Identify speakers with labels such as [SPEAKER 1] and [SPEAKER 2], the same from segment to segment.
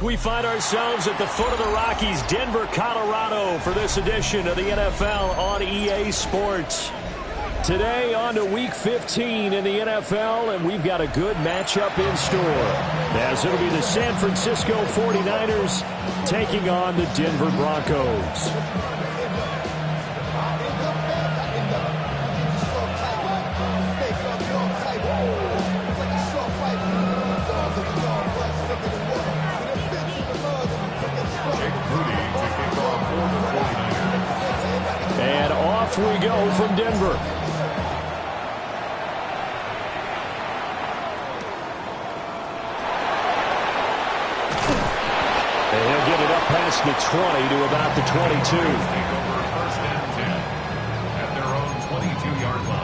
[SPEAKER 1] We find ourselves at the foot of the Rockies, Denver, Colorado, for this edition of the NFL on EA Sports. Today on to Week 15 in the NFL, and we've got a good matchup in store, as it'll be the San Francisco 49ers taking on the Denver Broncos. And off we go from Denver. And he'll get it up past the 20 to about the 22.
[SPEAKER 2] First and 10 at their own 22-yard line.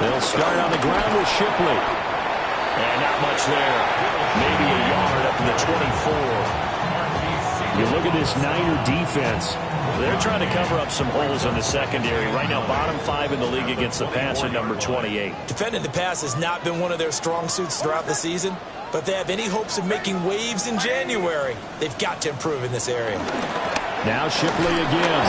[SPEAKER 1] They'll start on the ground with Shipley. And not much there. Maybe a yard up to the 24. You look at this Niner defense. They're trying to cover up some holes in the secondary. Right now, bottom 5 in the league against the pass at number 28.
[SPEAKER 3] Defending the pass has not been one of their strong suits throughout the season. But if they have any hopes of making waves in January, they've got to improve in this area.
[SPEAKER 1] Now Shipley again.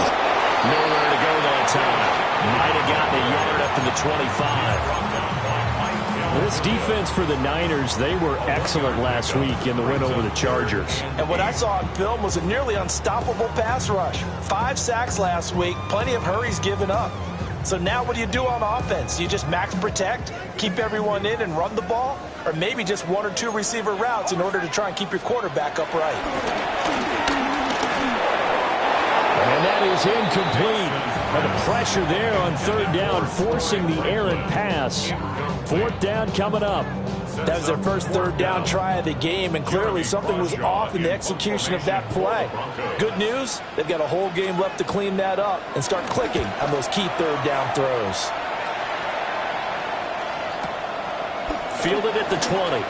[SPEAKER 1] Nowhere to go that time. Might have gotten a yard up to the 25. This defense for the Niners, they were excellent last week in the win over the Chargers.
[SPEAKER 3] And what I saw on film was a nearly unstoppable pass rush. 5 sacks last week, plenty of hurries given up. So now what do you do on offense? You just max protect, keep everyone in and run the ball? Or maybe just 1 or 2 receiver routes in order to try and keep your quarterback upright?
[SPEAKER 1] And that is incomplete. And the pressure there on third down, forcing the errant pass. Fourth down coming up.
[SPEAKER 3] That was their first third down try of the game, and clearly something was off in the execution of that play. Good news, they've got a whole game left to clean that up and start clicking on those key third down throws.
[SPEAKER 1] Fielded at the 20.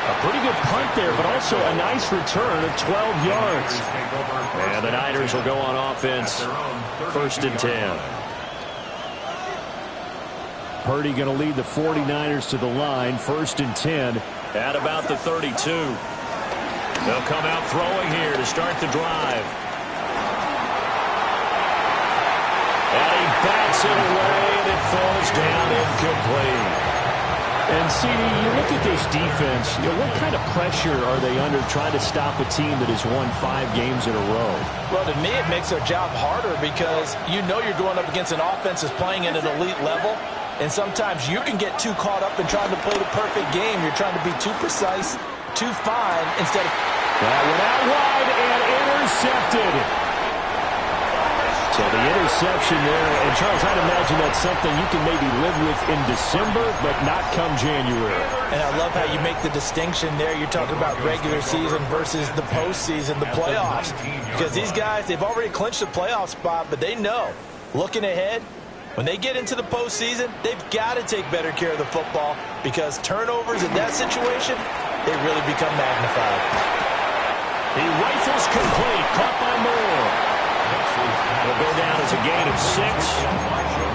[SPEAKER 1] A pretty good punt there, but also a nice return of 12 yards. And the Niners will go on offense, first and 10. Purdy going to lead the 49ers to the line, first and 10 at about the 32. They'll come out throwing here to start the drive. And he bats it away, and it falls down incomplete. And, CD, you look at this defense, what kind of pressure are they under trying to stop a team that has won 5 games in a row?
[SPEAKER 3] Well, to me, it makes their job harder because you know you're going up against an offense that's playing at an elite level, and sometimes you can get too caught up in trying to play the perfect game. You're trying to be too precise, too fine, instead of...
[SPEAKER 1] That went out wide and intercepted. So the interception there, and Charles, I'd imagine that's something you can maybe live with in December, but not come January.
[SPEAKER 3] And I love how you make the distinction there. You're talking about regular season versus the postseason, the playoffs. Because these guys, they've already clinched the playoff spot, but they know, looking ahead, when they get into the postseason, they've got to take better care of the football because turnovers in that situation, they really become magnified.
[SPEAKER 1] He rifles complete, caught by Moore. Will go down as a gain of 6,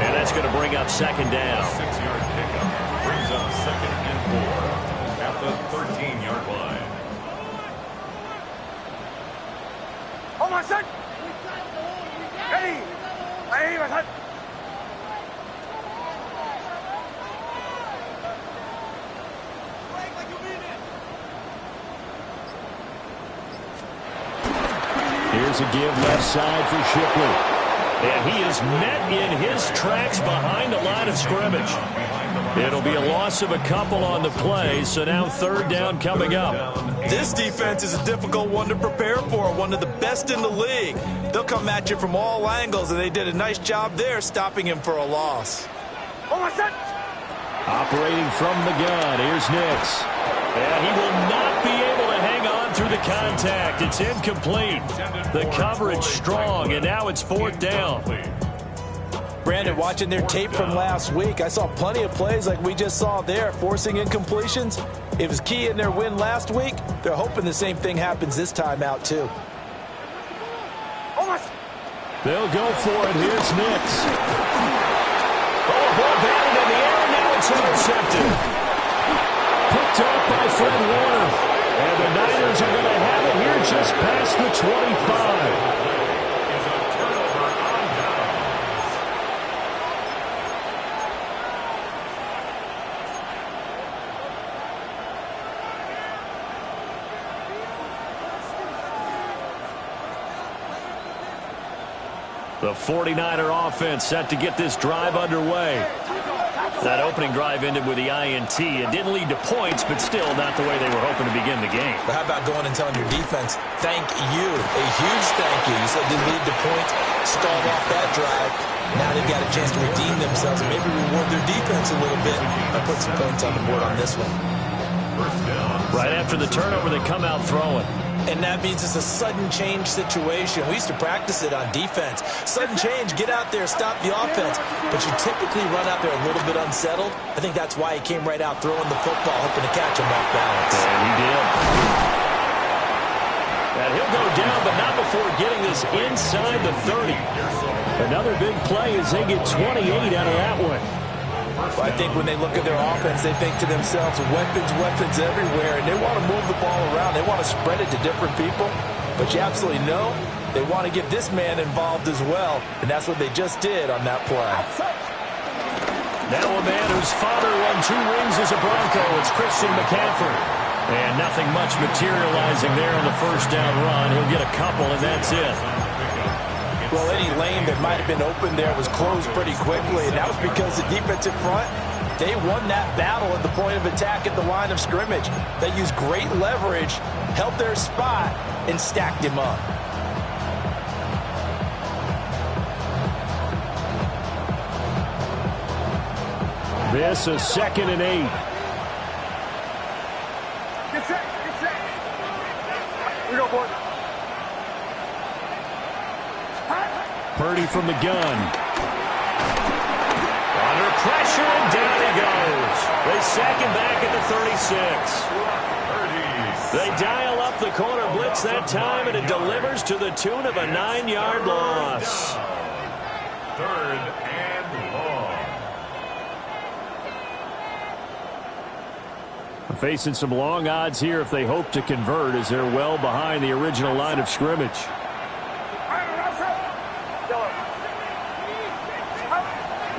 [SPEAKER 1] and that's going to bring up second down.
[SPEAKER 2] 6-yard pickup brings up second and 4 at the 13-yard line.
[SPEAKER 4] Oh, my son! Ready! Hey, my son!
[SPEAKER 1] Here's a give left side for Shipley. And he is met in his tracks behind the line of scrimmage. It'll be a loss of a couple on the play, so now third down coming up.
[SPEAKER 3] This defense is a difficult one to prepare for, one of the best in the league. They'll come at you from all angles, and they did a nice job there stopping him for a loss.
[SPEAKER 1] Operating from the gun, here's Nix. And he will not be able to hang on through the contact. It's incomplete. The coverage strong, and now it's 4th down.
[SPEAKER 3] Brandon, watching their tape from last week, I saw plenty of plays like we just saw there, forcing incompletions. It was key in their win last week. They're hoping the same thing happens this time out, too.
[SPEAKER 1] They'll go for it. Here's Nix. Oh, ball batted in the air. Now it's intercepted. Picked up by Fred Warner. And the Niners are going to have it here just past the 25. The 49er offense set to get this drive underway. That opening drive ended with the INT. It didn't lead to points, but still not the way they were hoping to begin the game.
[SPEAKER 3] But how about going and telling your defense, thank you, a huge thank you. You said didn't lead to points, stalled off that drive. Now they've got a chance to redeem themselves and maybe reward their defense a little bit by putting some points on the board on this one.
[SPEAKER 1] Right after the turnover, they come out throwing.
[SPEAKER 3] And that means it's a sudden change situation. We used to practice it on defense. Sudden change, get out there, stop the offense. But you typically run out there a little bit unsettled. I think that's why he came right out throwing the football, hoping to catch him off balance.
[SPEAKER 1] And he did. And he'll go down, but not before getting this inside the 30. Another big play as they get 28 out of that one.
[SPEAKER 3] I think when they look at their offense, they think to themselves, weapons, weapons everywhere, and they want to move the ball around. They want to spread it to different people, but you absolutely know they want to get this man involved as well, and that's what they just did on that play.
[SPEAKER 1] Now a man whose father won 2 rings as a Bronco. It's Christian McCaffrey. And nothing much materializing there on the first down run. He'll get a couple, and that's it.
[SPEAKER 3] Well, any lane that might have been open there was closed pretty quickly, and that was because the defensive front, they won that battle at the point of attack at the line of scrimmage. They used great leverage, held their spot, and stacked him up.
[SPEAKER 1] This is 2nd and 8.
[SPEAKER 4] Get set, get set. We go, boy.
[SPEAKER 1] Purdy from the gun. Under pressure, and down he goes. They sack him back at the 36. They dial up the corner blitz that time, and it delivers to the tune of a 9-yard loss.
[SPEAKER 2] 3rd and long.
[SPEAKER 1] Facing some long odds here if they hope to convert, as they're well behind the original line of scrimmage.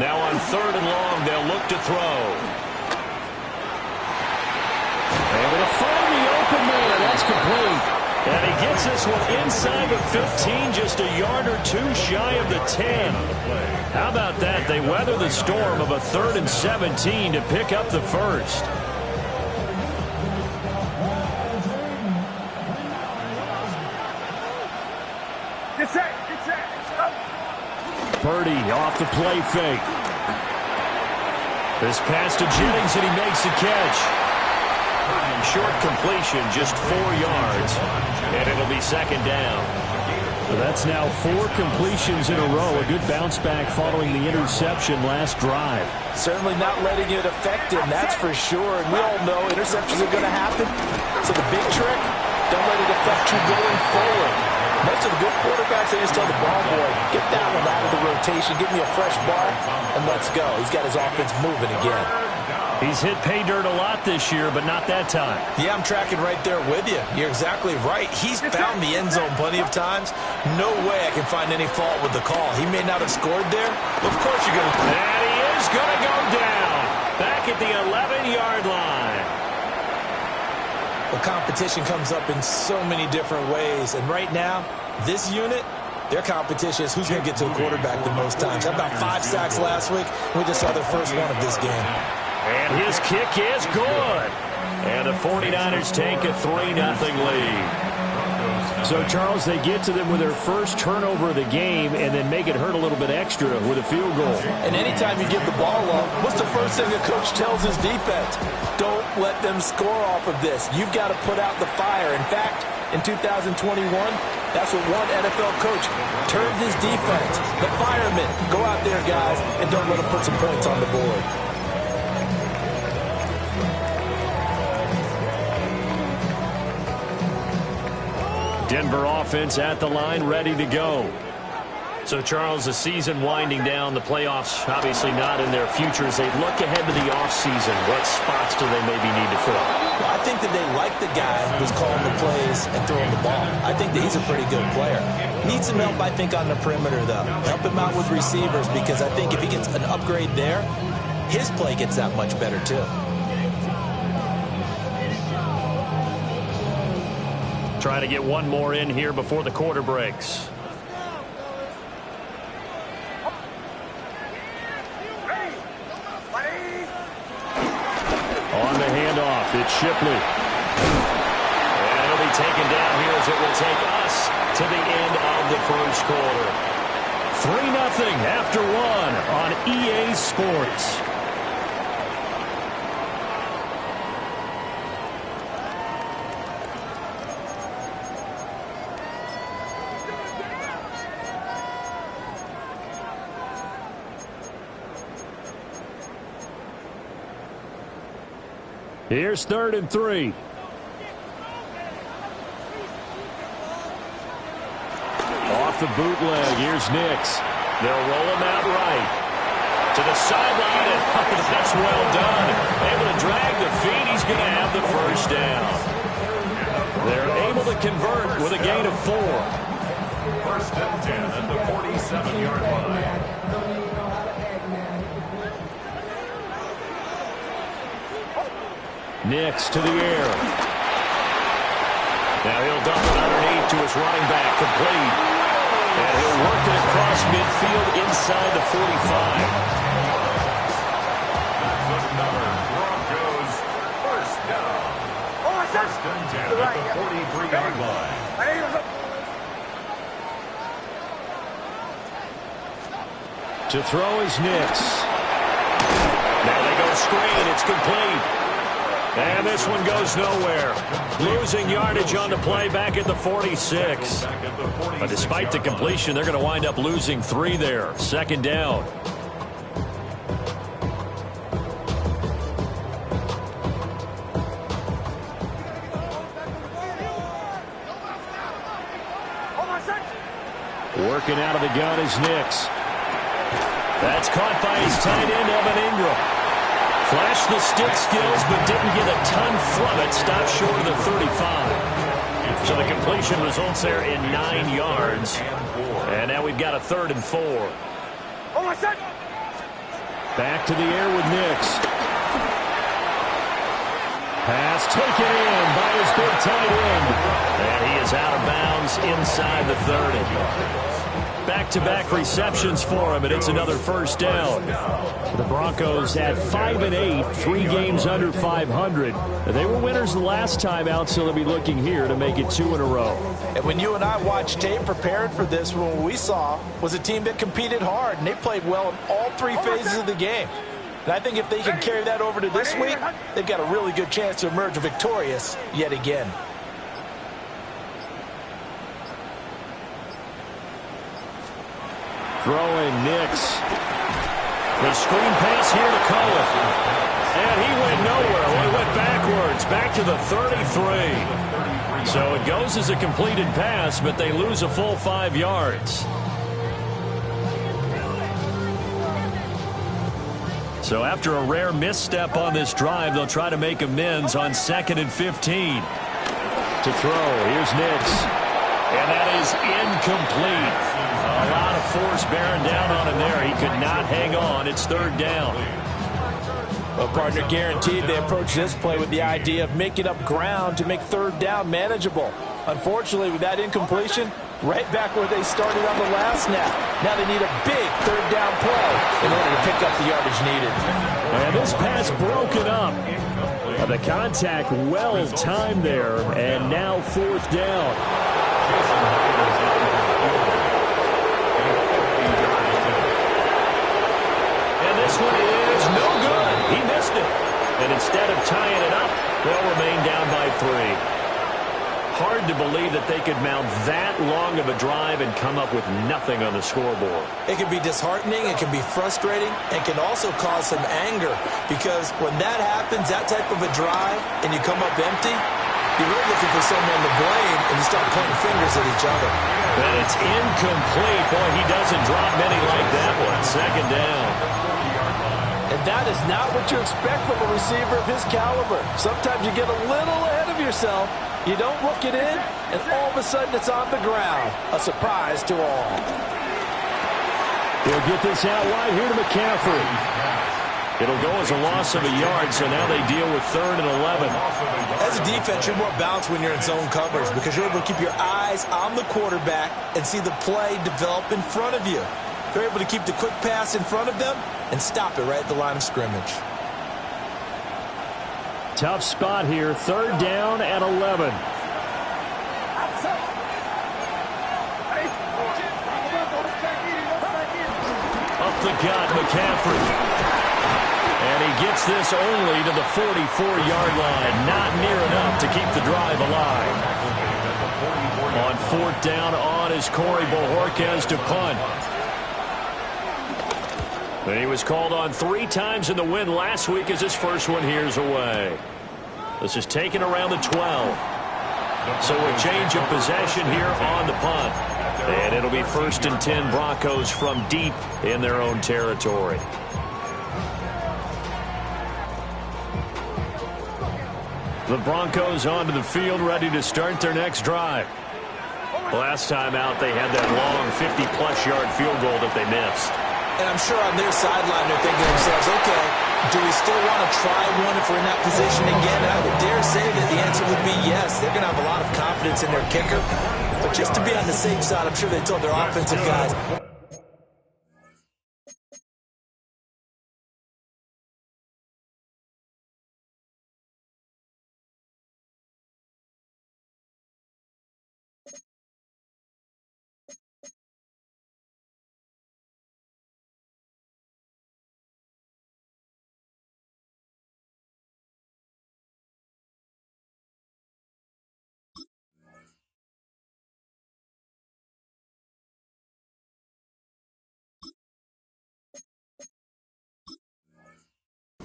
[SPEAKER 1] Now on 3rd and long, they'll look to throw. Able to find the open man. That's complete. And he gets this one inside the 15, just a yard or 2 shy of the 10. How about that? They weather the storm of a 3rd and 17 to pick up the first.
[SPEAKER 4] Get set, get set.
[SPEAKER 1] Purdy off the play fake. This pass to Jennings, and he makes the catch. Short completion, just 4 yards, and it'll be 2nd down. So that's now 4 completions in a row. A good bounce back following the interception last drive.
[SPEAKER 3] Certainly not letting it affect him, that's for sure. And we all know interceptions are going to happen. So the big trick, don't let it affect you going forward. Most of the good quarterbacks, they just tell the ball boy, get that one out of the rotation, give me a fresh ball, and let's go. He's got his offense moving again.
[SPEAKER 1] He's hit pay dirt a lot this year, but not that time.
[SPEAKER 3] Yeah, I'm tracking right there with you. You're exactly right. He's found the end zone plenty of times. No way I can find any fault with the call. He may not have scored there. Of course you're going to.
[SPEAKER 1] And he is going to go down. Back at the 11-yard line.
[SPEAKER 3] The competition comes up in so many different ways. And right now, this unit, their competition is who's going to get to the quarterback the most times. How about 5 sacks last week? We just saw their first one of this game.
[SPEAKER 1] And his kick is good. And the 49ers take a 3-0 lead. So, Charles, they get to them with their first turnover of the game and then make it hurt a little bit extra with a field goal.
[SPEAKER 3] And anytime you give the ball up, what's the first thing a coach tells his defense? Don't let them score off of this. You've got to put out the fire. In fact, in 2021, that's what one NFL coach termed his defense. The firemen. Go out there, guys, and don't let them put some points on the board.
[SPEAKER 1] Denver offense at the line, ready to go. So, Charles, the season winding down, the playoffs obviously not in their future. As they look ahead to the offseason, what spots do they maybe need to fill?
[SPEAKER 3] Well, I think that they like the guy who's calling the plays and throwing the ball. I think that he's a pretty good player. Needs some help, I think, on the perimeter, though. Help him out with receivers, because I think if he gets an upgrade there, his play gets that much better, too.
[SPEAKER 1] Trying to get one more in here before the quarter breaks. On the handoff, it's Shipley. And it'll be taken down here as it will take us to the end of the first quarter. 3-0 after one on EA Sports. Here's 3rd and 3. Off the bootleg, here's Nix. They'll roll him out right. To the sideline, and that's well done. Able to drag the feet, he's going to have the first down. They're able to convert with a gain of 4.
[SPEAKER 2] 1st and 10 at the 47-yard line.
[SPEAKER 1] Nix to the air. Now he'll dump it underneath to his running back, complete. And he'll work it across midfield inside the 45.
[SPEAKER 2] That's another Broncos first down. 1st and 10 at the 43-yard line.
[SPEAKER 1] To throw is Nix. Now they go screen. It's complete. And this one goes nowhere. Losing yardage on the play back at the 46. But despite the completion, they're going to wind up losing 3 there. 2nd down. Working out of the gun is Nix. That's caught by his tight end, Evan Ingram. Flashed the stick skills, but didn't get a ton from it. Stopped short of the 35. So the completion results there in 9 yards. And now we've got a 3rd and 4. Back to the air with Nix. Pass taken in by his big tight end. And he is out of bounds inside the 30. Back-to-back receptions for him, and it's another first down. The Broncos at 5-8, 3 games under 500. They were winners the last time out, so they'll be looking here to make it 2 in a row.
[SPEAKER 3] And when you and I watched tape preparing for this, what we saw was a team that competed hard, and they played well in all 3 phases of the game. And I think if they can carry that over to this week, they've got a really good chance to emerge victorious yet again.
[SPEAKER 1] Throwing Nix. The screen pass here to Cohen. And he went nowhere. Well, he went backwards, back to the 33. So it goes as a completed pass, but they lose a full 5 yards. So after a rare misstep on this drive, they'll try to make amends on 2nd and 15. To throw, here's Nix. And that is incomplete. A lot of force bearing down on him there. He could not hang on. It's 3rd down.
[SPEAKER 3] Well, partner, guaranteed they approach this play with the idea of making up ground to make 3rd down manageable. Unfortunately, with that incompletion, right back where they started on the last snap. Now they need a big 3rd down play in order to pick up the yardage needed.
[SPEAKER 1] And this pass broken up. The contact well timed there, and now 4th down. And this one is no good. He missed it. And instead of tying it up, they'll remain down by 3. Hard to believe that they could mount that long of a drive and come up with nothing on the scoreboard.
[SPEAKER 3] It can be disheartening, it can be frustrating, and can also cause some anger, because when that happens, that type of a drive, and you come up empty, you're really looking for someone to blame, and you start pointing fingers at each other.
[SPEAKER 1] And it's incomplete. Boy, he doesn't drop many like that one. Second down.
[SPEAKER 3] And that is not what you expect from a receiver of his caliber. Sometimes you get a little ahead of yourself. You don't look it in, and all of a sudden it's on the ground. A surprise to all.
[SPEAKER 1] He'll get this out wide here to McCaffrey. It'll go as a loss of a yard, so now they deal with 3rd and 11.
[SPEAKER 3] As a defense, you're more balanced when you're in zone coverage because you're able to keep your eyes on the quarterback and see the play develop in front of you. They're able to keep the quick pass in front of them and stop it right at the line of scrimmage.
[SPEAKER 1] Tough spot here, 3rd down and 11. Up the gut, McCaffrey. And he gets this only to the 44-yard line. Not near enough to keep the drive alive. On 4th down on is Corey Bojorquez to punt. And he was called on 3 times in the win last week as his first one here's away. This is taken around the 12. So a change of possession here on the punt. And it'll be 1st and 10 Broncos from deep in their own territory. The Broncos onto the field ready to start their next drive. Last time out they had that long 50-plus yard field goal that they missed.
[SPEAKER 3] And I'm sure on their sideline they're thinking to themselves, okay, do we still want to try one if we're in that position again? And I would dare say that the answer would be yes. They're going to have a lot of confidence in their kicker. But just to be on the safe side, I'm sure they told their offensive guys,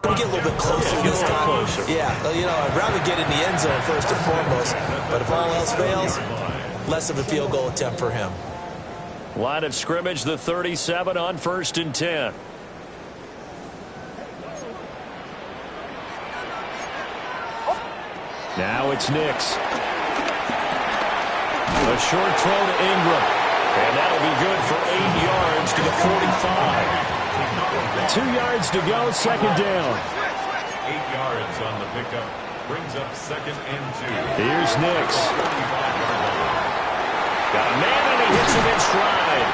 [SPEAKER 3] we get a little bit closer this time. Yeah, you know, I'd rather get in the end zone first and foremost. But if all else fails, less of a field goal attempt for him.
[SPEAKER 1] Line of scrimmage, the 37 on 1st and 10. Now it's Nix. A short throw to Ingram. And that'll be good for 8 yards to the 45. 2 yards to go, 2nd down.
[SPEAKER 2] 8 yards on the pickup. Brings up 2nd and 2.
[SPEAKER 1] Here's Nix. Got a man and he hits him in stride.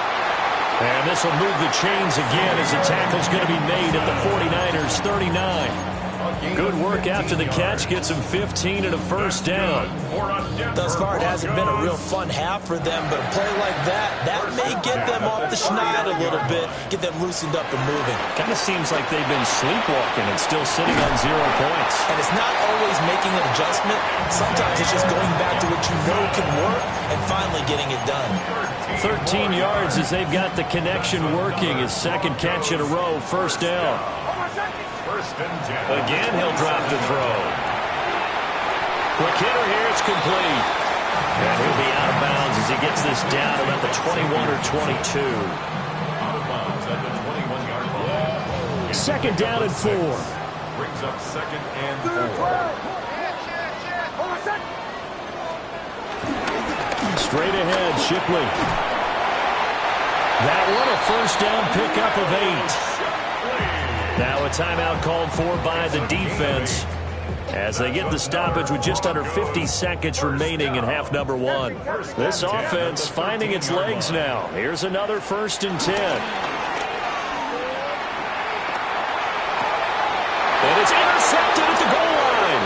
[SPEAKER 1] And this will move the chains again as the tackle's going to be made at the 49ers 39. Good work after the catch. Gets him 15 and a 1st down.
[SPEAKER 3] Thus far, it hasn't been a real fun half for them, but a play like that may get them off the schneid a little bit, get them loosened up and moving.
[SPEAKER 1] Kind of seems like they've been sleepwalking and still sitting on 0 points.
[SPEAKER 3] And it's not always making an adjustment. Sometimes it's just going back to what you know can work and finally getting it done.
[SPEAKER 1] 13 yards as they've got the connection working. His 2nd catch in a row, 1st down.
[SPEAKER 2] 1st and 10.
[SPEAKER 1] Again, he'll drop the throw. Quick hitter here, it's complete. And he'll be out of bounds as he gets this down about the 21 or 22.
[SPEAKER 2] Out of bounds at the 21-yard line.
[SPEAKER 1] 2nd down and 4.
[SPEAKER 2] Brings up 2nd and 4.
[SPEAKER 1] Straight ahead, Shipley. That one a 1st down pickup of 8. Now a timeout called for by the defense as they get the stoppage with just under 50 seconds remaining in half number 1. This offense finding its legs now. Here's another 1st and 10. And it's intercepted at the goal line.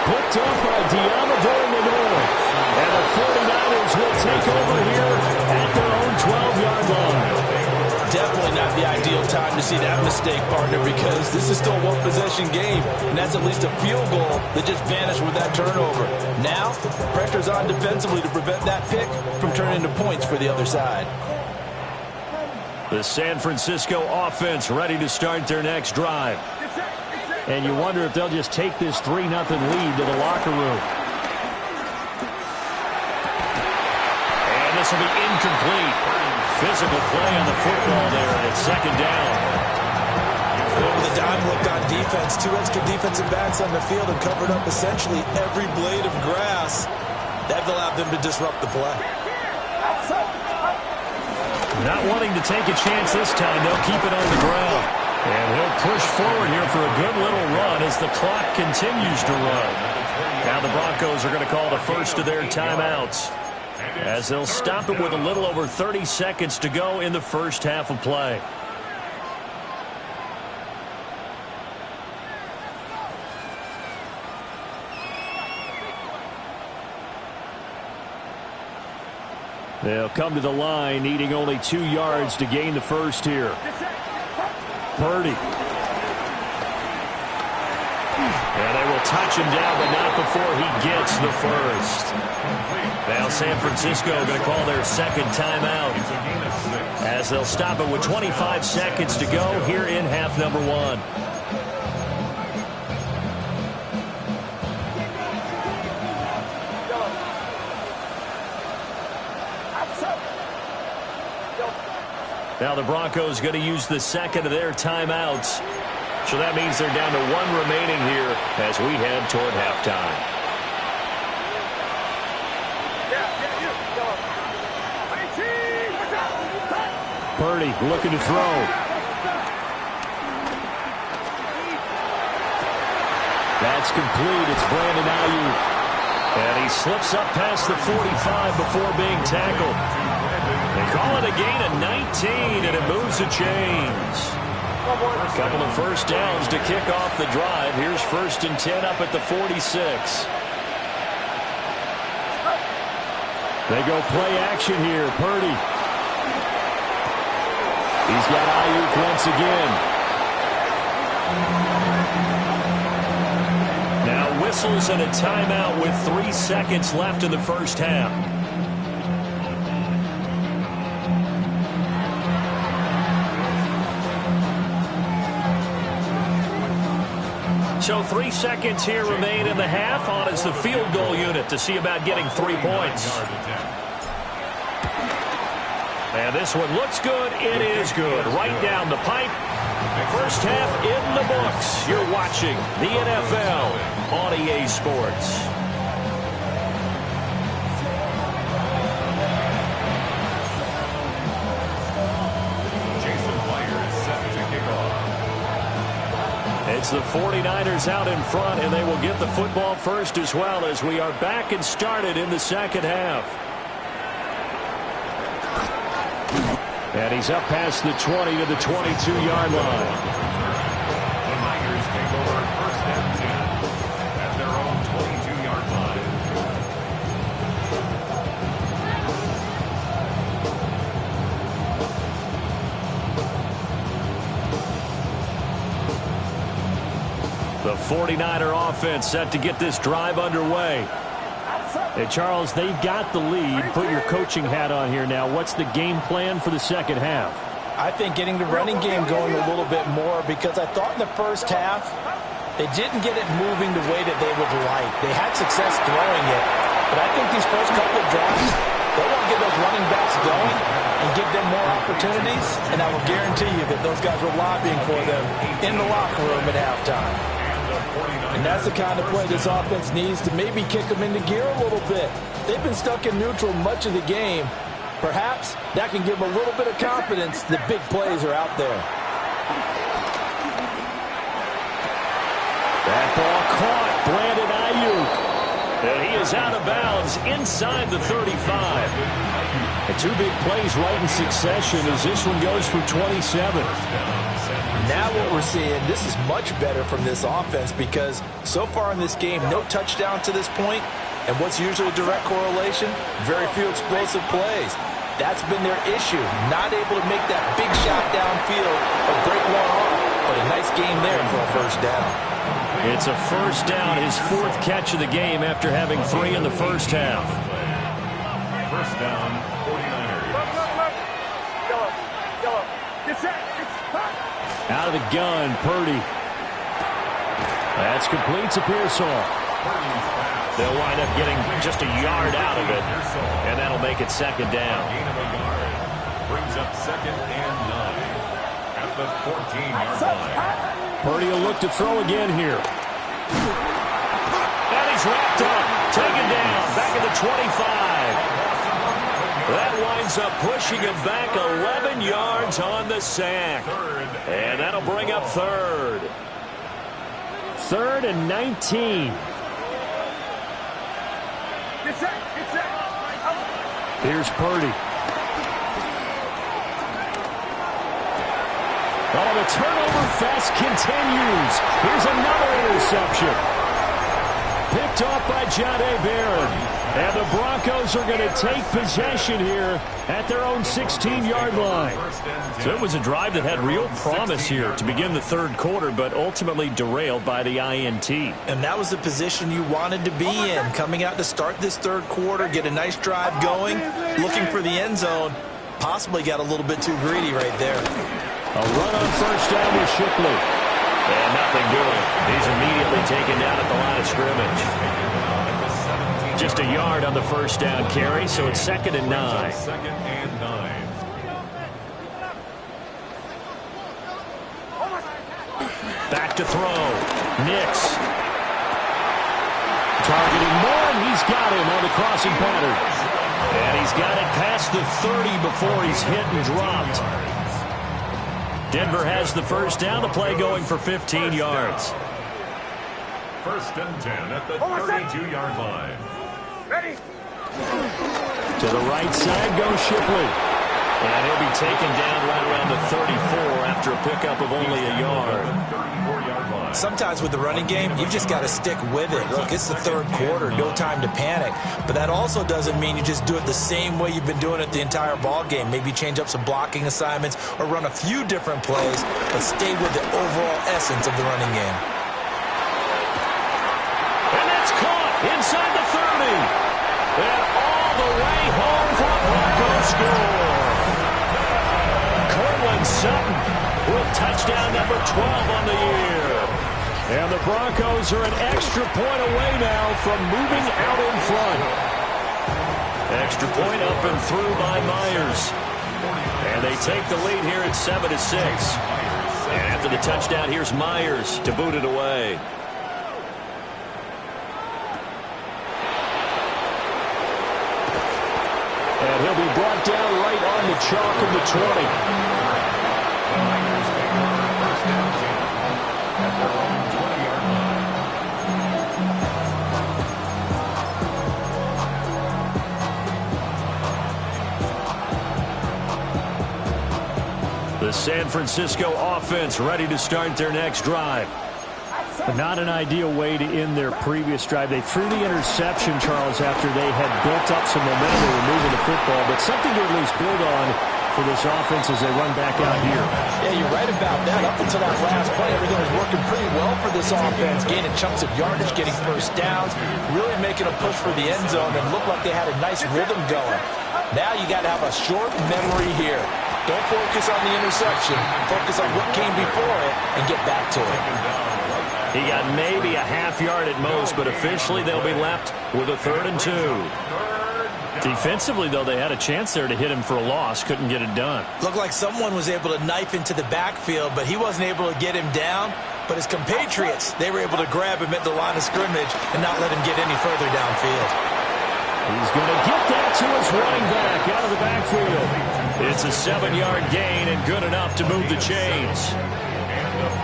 [SPEAKER 1] Picked up by Diamador Lenore. And the 49ers will take
[SPEAKER 3] time to see that mistake, partner, because this is still a one-possession game, and that's at least a field goal that just vanished with that turnover. Now, pressure's on defensively to prevent that pick from turning into points for the other side.
[SPEAKER 1] The San Francisco offense ready to start their next drive. And you wonder if they'll just take this 3-0 lead to the locker room. And this will be incomplete. Physical play on the football there, and it's second down.
[SPEAKER 3] With the dime look on defense, two extra defensive backs on the field and covered up essentially every blade of grass. That allowed them to disrupt the play.
[SPEAKER 1] Not wanting to take a chance this time, they'll keep it on the ground. And he'll push forward here for a good little run as the clock continues to run. Now the Broncos are going to call the first of their timeouts, as they'll stop it with a little over 30 seconds to go in the first half of play. They'll come to the line needing only 2 yards to gain the first here. Purdy. And they will touch him down, but not before he gets the first. Now San Francisco going to call their second timeout, as they'll stop it with 25 seconds to go here in half number 1. Now the Broncos going to use the second of their timeouts. So that means they're down to 1 remaining here as we head toward halftime. Purdy looking to throw. That's complete. It's Brandon Ayuk. And he slips up past the 45 before being tackled. They call it a gain of 19, and it moves the chains. A couple of first downs to kick off the drive. Here's 1st and 10 up at the 46. They go play action here. Purdy. He's got Ayuk once again. Now whistles and a timeout with 3 seconds left in the first half. So 3 seconds here remain in the half. On is the field goal unit to see about getting 3 points. And this one looks good. It is good. Right down the pipe. First half in the books. You're watching the NFL on EA Sports. It's the 49ers out in front, and they will get the football first as well, as we are back and started in the second half. And he's up past the 20 to the 22-yard line.
[SPEAKER 2] The Niners take over 1st and 10 at their own 22-yard line.
[SPEAKER 1] The 49er offense set to get this drive underway. Hey, Charles, they've got the lead. Put your coaching hat on here now. What's the game plan for the second half?
[SPEAKER 3] I think getting the running game going a little bit more, because I thought in the first half they didn't get it moving the way that they would like. They had success throwing it, but I think these first couple of drives, they want to get those running backs going and give them more opportunities, and I will guarantee you that those guys were lobbying for them in the locker room at halftime. And that's the kind of play this offense needs to maybe kick them into gear a little bit. They've been stuck in neutral much of the game. Perhaps that can give them a little bit of confidence that big plays are out there.
[SPEAKER 1] That ball caught. Brandon Ayuk. And he is out of bounds inside the 35. And 2 big plays right in succession as this one goes for 27.
[SPEAKER 3] Now what we're seeing, this is much better from this offense, because so far in this game, no touchdown to this point, and what's usually a direct correlation, very few explosive plays. That's been their issue. Not able to make that big shot downfield or break one off. But a nice game there for a first down.
[SPEAKER 1] It's a first down, his 4th catch of the game after having 3 in the first half.
[SPEAKER 2] First down, 49ers.
[SPEAKER 4] Go. Get set.
[SPEAKER 1] Out of the gun, Purdy. That's complete to Pearsall. They'll wind up getting just a yard out of it, and that'll make it second down.
[SPEAKER 2] Gain of a yard. Brings up 2nd and 9 at the 14-yard line.
[SPEAKER 1] Purdy will look to throw again here. And he's wrapped up. Taken down. Back at the 25. That winds up pushing him back 11 yards on the sack. And that'll bring up 3rd. 3rd and 19.
[SPEAKER 4] Get set.
[SPEAKER 1] Here's Purdy. Oh, the turnover fest continues. Here's another interception. Picked off by Jahdae Barron. And the Broncos are going to take possession here at their own 16-yard line. So it was a drive that had real promise here to begin the 3rd quarter, but ultimately derailed by the INT.
[SPEAKER 3] And that was the position you wanted to be in. Coming out to start this 3rd quarter, get a nice drive going, looking for the end zone. Possibly got a little bit too greedy right there.
[SPEAKER 1] A run on first down with Shipley. And nothing doing. He's immediately taken down at the line of scrimmage. Just a yard on the first down carry, so it's 2nd and 9.
[SPEAKER 2] 2nd and 9.
[SPEAKER 1] Back to throw. Nix. Targeting Moore, and he's got him on the crossing pattern. And he's got it past the 30 before he's hit and dropped. Denver has the first down. The play going for 15 yards.
[SPEAKER 2] 1st and 10 at the 32-yard line.
[SPEAKER 4] Ready.
[SPEAKER 1] To the right side goes Shipley. And he'll be taken down right around the 34 after a pickup of only a yard.
[SPEAKER 2] 34-yard line.
[SPEAKER 3] Sometimes with the running game, you've just got to stick with it. Look, it's the 3rd quarter, no time to panic. But that also doesn't mean you just do it the same way you've been doing it the entire ball game. Maybe change up some blocking assignments or run a few different plays, but stay with the overall essence of the running game.
[SPEAKER 1] And that's caught inside the 30. And all the way home for a Broncos score. Cortland Sutton with touchdown number 12 on the year. And the Broncos are an extra point away now from moving out in front. Extra point up and through by Myers. And they take the lead here at 7-6. And after the touchdown, here's Myers to boot it away. And he'll be brought down right on the chalk of the 20. The San Francisco offense ready to start their next drive. But not an ideal way to end their previous drive. They threw the interception, Charles, after they had built up some momentum. They were moving the football, but something to at least build on for this offense as they run back out here.
[SPEAKER 3] Yeah, you're right about that. Up until that last play, everything was working pretty well for this offense, gaining chunks of yardage, getting first downs, really making a push for the end zone, and looked like they had a nice rhythm going. Now you got to have a short memory here. Don't focus on the interception. Focus on what came before it and get back to it.
[SPEAKER 1] He got maybe a half yard at most, but officially they'll be left with a 3rd and 2. Defensively, though, they had a chance there to hit him for a loss. Couldn't get it done.
[SPEAKER 3] Looked like someone was able to knife into the backfield, but he wasn't able to get him down. But his compatriots, they were able to grab him at the line of scrimmage and not let him get any further downfield.
[SPEAKER 1] He's going to get that to his running back out of the backfield. It's a 7-yard gain and good enough to move the chains.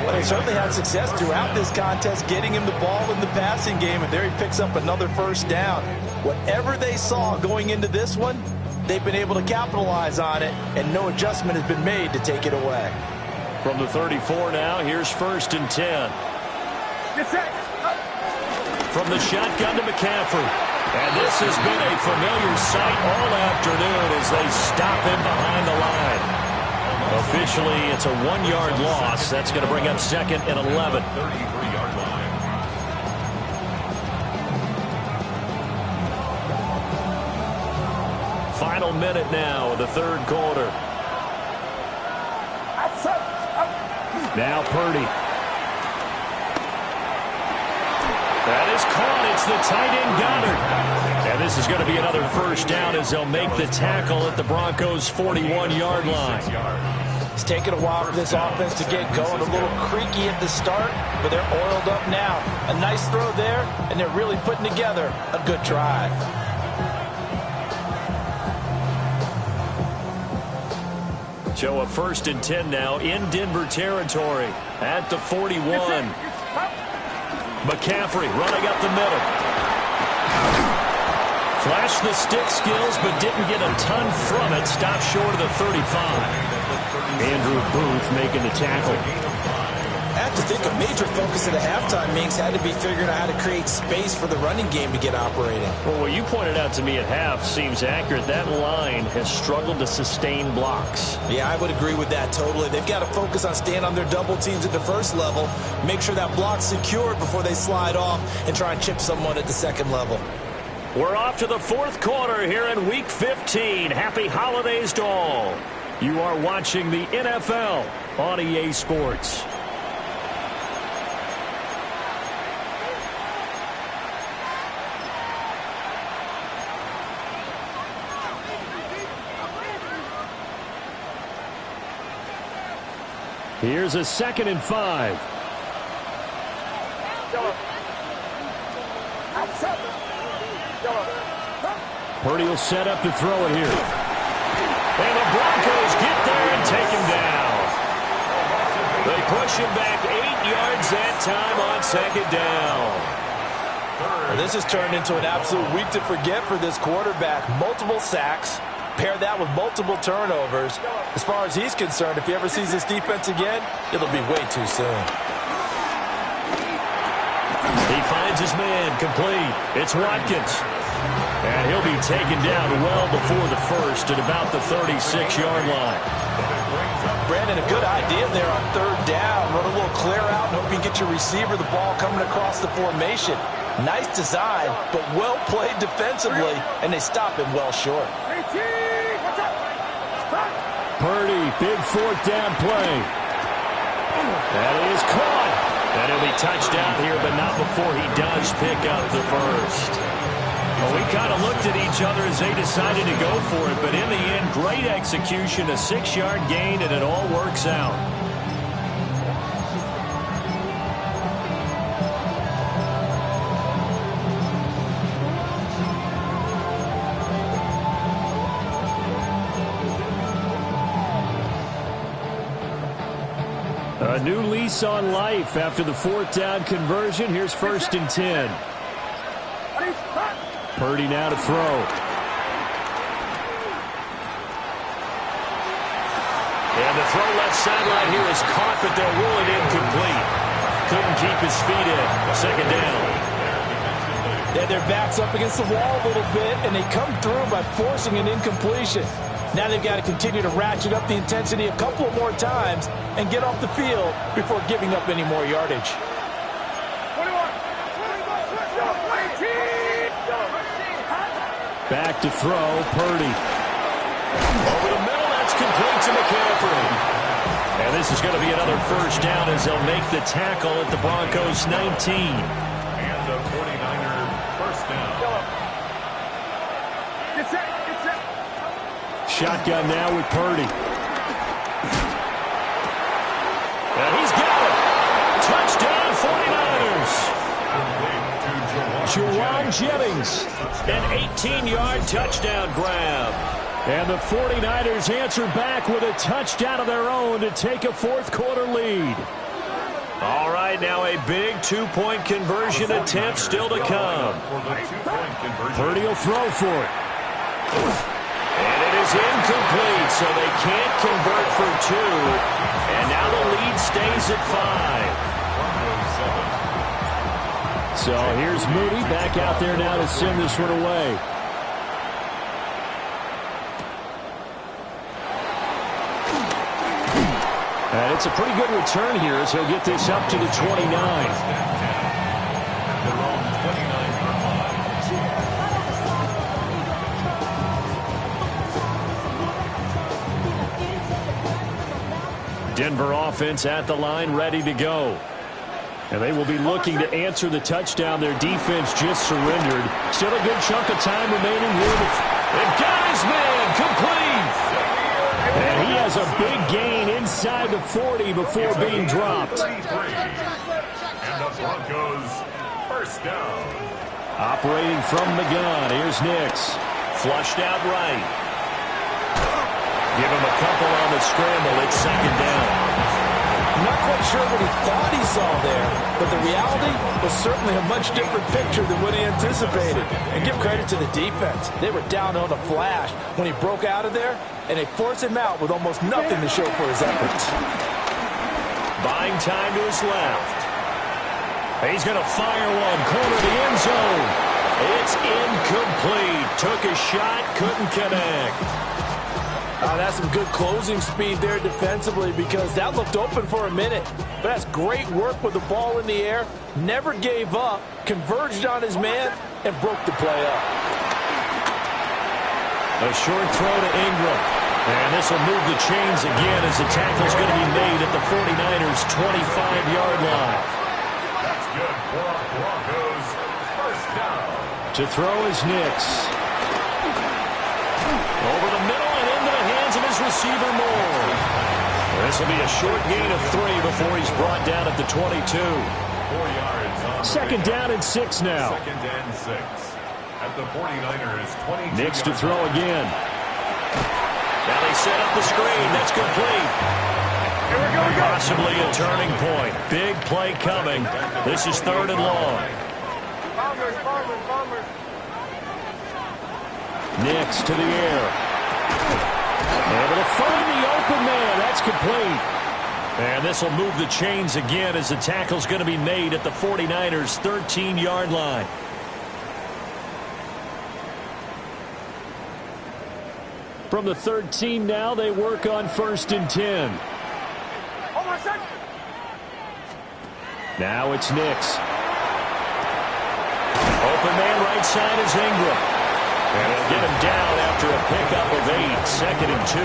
[SPEAKER 3] Well, they certainly had success throughout this contest, getting him the ball in the passing game, and there he picks up another first down. Whatever they saw going into this one, they've been able to capitalize on it, and no adjustment has been made to take it away.
[SPEAKER 1] From the 34 now, here's 1st and 10. From the shotgun to McCaffrey. And this has been a familiar sight all afternoon as they stop him behind the line. Officially, it's a 1-yard loss. That's going to bring up 2nd and 11.
[SPEAKER 2] 33-yard line.
[SPEAKER 1] Final minute now of the 3rd quarter. Now Purdy. That is caught. It's the tight end Goddard. And this is going to be another first down as they'll make the tackle at the Broncos' 41-yard line.
[SPEAKER 3] It's taken a while for this offense to get going. A little creaky at the start, but they're oiled up now. A nice throw there, and they're really putting together a good drive.
[SPEAKER 1] So a 1st and 10 now in Denver territory at the 41. McCaffrey running up the middle. Flashed the stick skills, but didn't get a ton from it. Stopped short of the 35. Andrew Booth making the tackle.
[SPEAKER 5] I have to think a major focus of the halftime, Minks, had to be figuring out how to create space for the running game to get operating.
[SPEAKER 1] Well, what you pointed out to me at half seems accurate. That line has struggled to sustain blocks.
[SPEAKER 5] Yeah, I would agree with that totally. They've got to focus on staying on their double teams at the first level, make sure that block's secured before they slide off and try and chip someone at the second level.
[SPEAKER 1] We're off to the 4th quarter here in Week 15. Happy holidays to all. You are watching the NFL on EA Sports. Here's a 2nd and 5. Purdy will set up to throw it here. And the Broncos get there and take him down. They push him back 8 yards that time on 2nd down.
[SPEAKER 3] Well, this has turned into an absolute week to forget for this quarterback. Multiple sacks. Pair that with multiple turnovers. As far as he's concerned, if he ever sees this defense again, it'll be way too soon.
[SPEAKER 1] He finds his man complete. It's Watkins. And he'll be taken down well before the 1st at about the 36-yard line.
[SPEAKER 3] Brandon, a good idea there on 3rd down. Run a little clear out and hope you get your receiver the ball coming across the formation. Nice design, but well played defensively, and they stop him well short.
[SPEAKER 1] Purdy, big 4th down play. That is caught. And he'll be touched out here, but not before he does pick up the 1st. Well, we kind of looked at each other as they decided to go for it, but in the end, great execution, a 6-yard gain, and it all works out. A new lease on life after the 4th down conversion. Here's 1st and 10. Purdy now to throw. And the throw left sideline here is caught, but they'll rule it incomplete. Couldn't keep his feet in. 2nd down.
[SPEAKER 3] Yeah, their back's up against the wall a little bit, and they come through by forcing an incompletion. Now they've got to continue to ratchet up the intensity a couple more times and get off the field before giving up any more yardage.
[SPEAKER 1] Back to throw, Purdy. Over the middle, that's complete to McCaffrey. And this is going to be another 1st down as they'll make the tackle at the Broncos' 19.
[SPEAKER 2] And the 49er 1st down.
[SPEAKER 1] Shotgun now with Purdy. And he's got it. Touchdown, 49ers. Juwan Jennings, an 18-yard touchdown grab. And the 49ers answer back with a touchdown of their own to take a 4th quarter lead. All right, now a big 2-point conversion attempt still to come. Purdy will throw for it. And it is incomplete, so they can't convert for 2. And now the lead stays at 5. So here's Moody back out there now to send this one away. And it's a pretty good return here as he'll get this up to the 29. Denver offense at the line, ready to go. And they will be looking to answer the touchdown their defense just surrendered. Still a good chunk of time remaining here. They've got his man complete. And he has a big gain inside the 40 before being dropped.
[SPEAKER 2] And the Broncos first down.
[SPEAKER 1] Operating from the gun, here's Nix. Flushed out right. Give him a couple on the scramble. It's second down.
[SPEAKER 3] I'm not quite sure what he thought he saw there, but the reality was certainly a much different picture than what he anticipated. And give credit to the defense. They were down on a flash when he broke out of there, and they forced him out with almost nothing to show for his efforts.
[SPEAKER 1] Buying time to his left. He's going to fire one, corner the end zone. It's incomplete. Took a shot, couldn't connect.
[SPEAKER 3] That's some good closing speed there defensively because that looked open for a minute. But that's great work with the ball in the air. Never gave up, converged on his man, and broke the play up.
[SPEAKER 1] A short throw to Ingram. And this will move the chains again as the tackle's going to be made at the 49ers' 25-yard line.
[SPEAKER 2] That's good for Broncos first down.
[SPEAKER 1] To throw is Nix. Over the middle and into the hands of his receiver Moore. This will be a short gain of 3 before he's brought down at the 22.
[SPEAKER 2] 4 yards on
[SPEAKER 1] Second down and 6 now.
[SPEAKER 2] Second and 6 at the 49ers 22.
[SPEAKER 1] Nix to throw again. Now they set up the screen. That's complete. Possibly a turning point. Big play coming. This is 3rd and long.
[SPEAKER 4] Bombers.
[SPEAKER 1] Nix to the air. Able to find the open man. That's complete. And this will move the chains again as the tackle's going to be made at the 49ers' 13-yard line. From the 13 now, they work on 1st and 10. Now it's Nix. Open man right side is Ingram. And he'll get him down after a pickup of 8. Second and 2.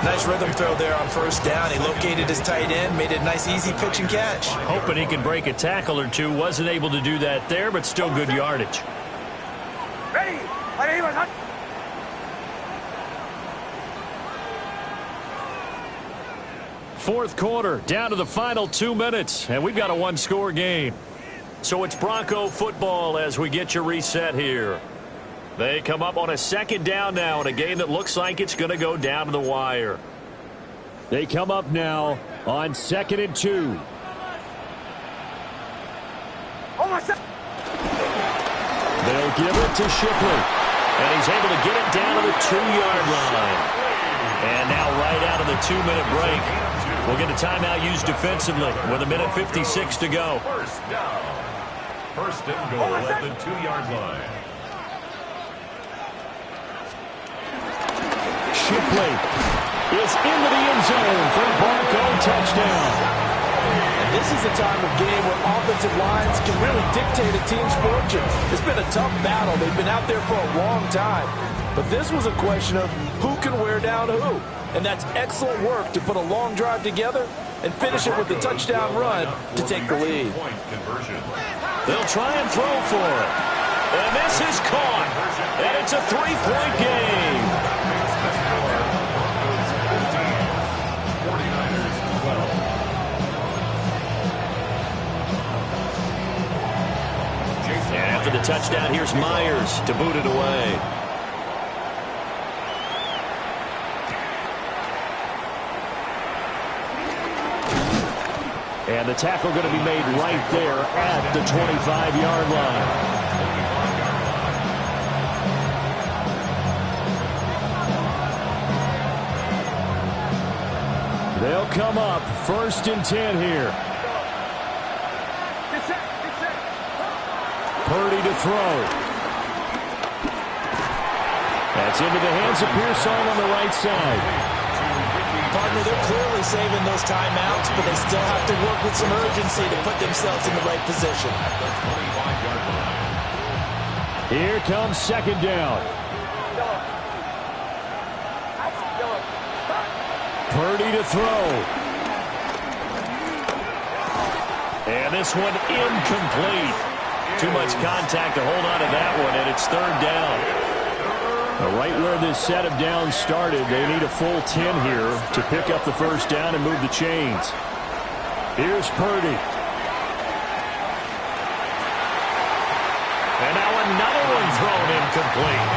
[SPEAKER 5] Nice rhythm throw there on first down. He located his tight end, made it a nice easy pitch and catch.
[SPEAKER 1] Hoping he can break a tackle or two. Wasn't able to do that there, but still good yardage.
[SPEAKER 4] Ready.
[SPEAKER 1] Fourth quarter, down to the final 2 minutes, and we've got a one-score game. So it's Bronco football as we get you reset here. They come up on a second down now in a game that looks like it's going to go down to the wire. They come up now on 2nd and 2. They'll give it to Shipley, and he's able to get it down to the 2-yard line. And now right out of the 2-minute break, we'll get a timeout used defensively with 1:56 to go.
[SPEAKER 2] First down. First and goal at the 2-yard line.
[SPEAKER 1] Shipley is into the end zone for a Bronco touchdown.
[SPEAKER 3] And this is a time of game where offensive lines can really dictate a team's fortune. It's been a tough battle. They've been out there for a long time. But this was a question of who can wear down who. And that's excellent work to put a long drive together and finish it with a touchdown run to take the lead.
[SPEAKER 1] They'll try and throw for it. And this is caught. And it's a 3-point game. And after the touchdown, here's Myers to boot it away. And the tackle going to be made right there at the 25-yard line. They'll come up 1st and 10 here. Purdy to throw. That's into the hands of Pearsall on the right side.
[SPEAKER 5] Partner, they're clearly saving those timeouts, but they still have to work with some urgency to put themselves in the right position.
[SPEAKER 1] Here comes second down. Purdy to throw. And this one incomplete. Too much contact to hold on to that one, and it's third down. Right where this set of downs started, they need a full 10 here to pick up the first down and move the chains. Here's Purdy. And now another one thrown incomplete.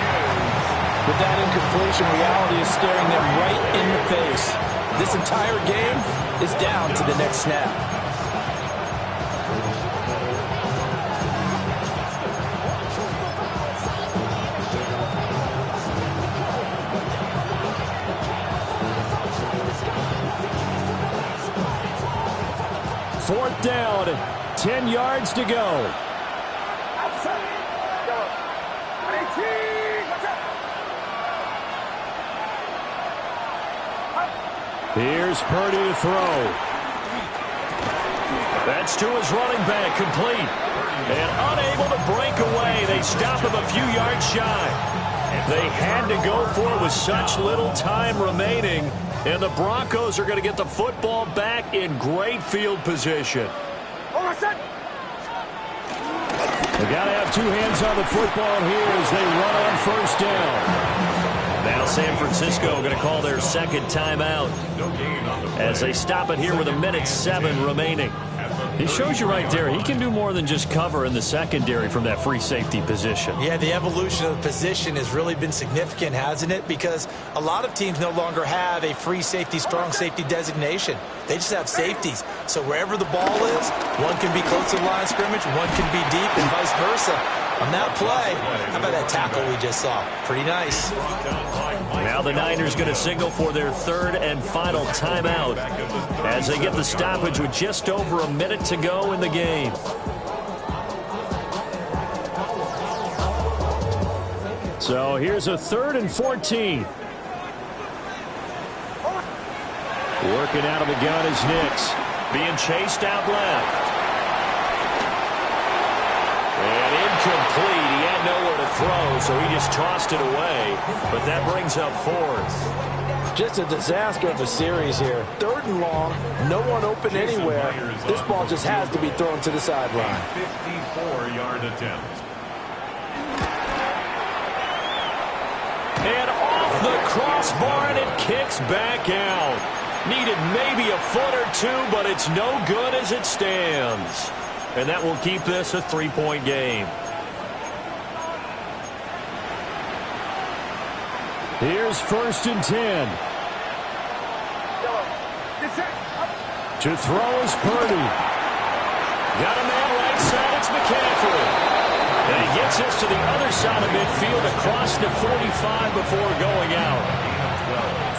[SPEAKER 3] But that incompletion, reality is staring them right in the face. This entire game is down to the next snap.
[SPEAKER 1] Fourth down, 10 yards to go. Here's Purdy to throw. That's to his running back, complete. And unable to break away. They stop him a few yards shy. They had to go for it with such little time remaining. And the Broncos are going to get the football back in great field position. They got to have two hands on the football here as they run on first down. Now San Francisco going to call their second timeout as they stop it here with 1:07 remaining. He shows you right there, he can do more than just cover in the secondary from that free safety position.
[SPEAKER 5] Yeah, the evolution of the position has really been significant, hasn't it? Because a lot of teams no longer have a free safety, strong safety designation. They just have safeties. So wherever the ball is, one can be close to the line of scrimmage, one can be deep, and vice versa. On that play, how about that tackle we just saw? Pretty nice.
[SPEAKER 1] Now the Niners going to signal for their third and final timeout as they get the stoppage with just over a minute to go in the game. So here's a 3rd and 14. Working out of the gun is Nix. Being chased out left. And incomplete. He had nowhere to throw, so he just tossed it away. But that brings up 4th.
[SPEAKER 3] Just a disaster of a series here. 3rd and long, no one open anywhere. This ball just has to be thrown to the sideline.
[SPEAKER 2] 54-yard attempt.
[SPEAKER 1] And off the crossbar, and it kicks back out. Needed maybe a foot or two, but it's no good as it stands. And that will keep this a 3-point game. Here's 1st and 10. To throw is Purdy. Got a man right side, it's McCaffrey. And he gets this to the other side of midfield across the 45 before going out.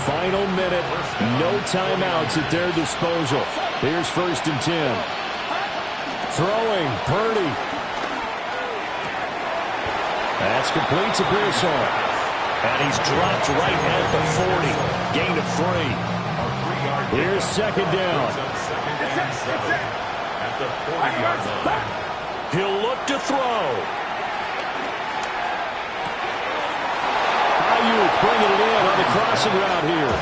[SPEAKER 1] Final minute, no timeouts at their disposal. Here's 1st and 10. Throwing, Purdy. That's complete to Pearson. And he's dropped right at the 40. Gain of 3. Here's second down.
[SPEAKER 2] At the 40-yard line.
[SPEAKER 1] He'll look to throw. Ayuk bringing it in on the crossing route here.